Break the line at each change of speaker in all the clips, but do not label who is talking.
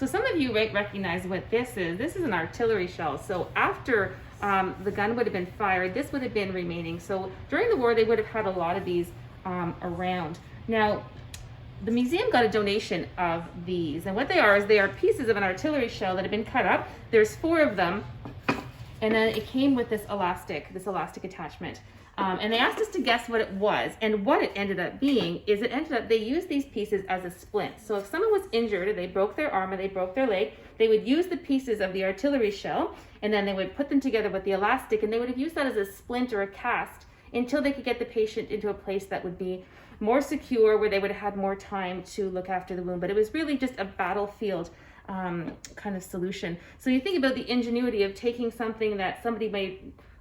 some of you might recognize what this is. This is an artillery shell. So after the gun would have been fired, this would have been remaining. So during the war, they would have had a lot of these around. Now, the museum got a donation of these, and what they are is they are pieces of an artillery shell that have been cut up. There's 4 of them, and then it came with this elastic attachment. And they asked us to guess what it was, and what it ended up being is they used these pieces as a splint. So if someone was injured or they broke their arm or they broke their leg, they would use the pieces of the artillery shell, and then they would put them together with the elastic, and they would have used that as a splint or a cast until they could get the patient into a place that would be more secure, where they would have had more time to look after the wound. But it was really just a battlefield kind of solution. So you think about the ingenuity of taking something that somebody may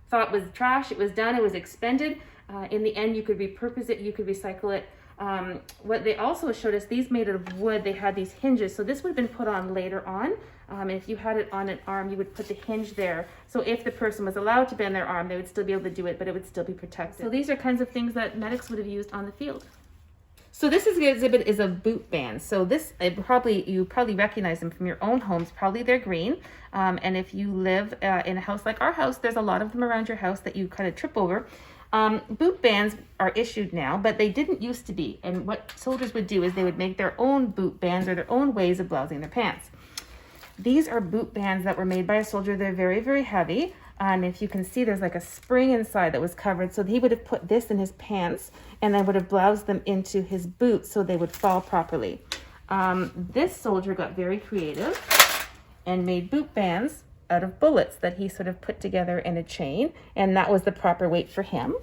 thought was trash, it was done, it was expended. In the end, you could repurpose it, you could recycle it. What they also showed us, these made out of wood, they had these hinges. So this would have been put on later on. If you had it on an arm, you would put the hinge there. So if the person was allowed to bend their arm, they would still be able to do it, but it would still be protected. So these are kinds of things that medics would have used on the field. So this exhibit is of boot bands. So this, you probably recognize them from your own homes. Probably they're green. And if you live in a house like our house, there's a lot of them around your house that you kind of trip over. Boot bands are issued now, but they didn't used to be. And what soldiers would do is they would make their own boot bands or their own ways of blousing their pants. These are boot bands that were made by a soldier. They're very, very heavy. And if you can see, there's like a spring inside that was covered. So he would have put this in his pants and then would have bloused them into his boots so they would fall properly. This soldier got very creative and made boot bands out of bullets that he sort of put together in a chain. And that was the proper weight for him.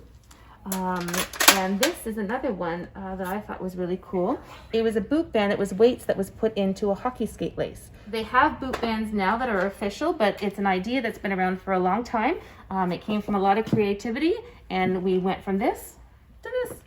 And this is another one that I thought was really cool. It was a boot band. It was weights that was put into a hockey skate lace. They have boot bands now that are official, but it's an idea that's been around for a long time. It came from a lot of creativity, and we went from this to this.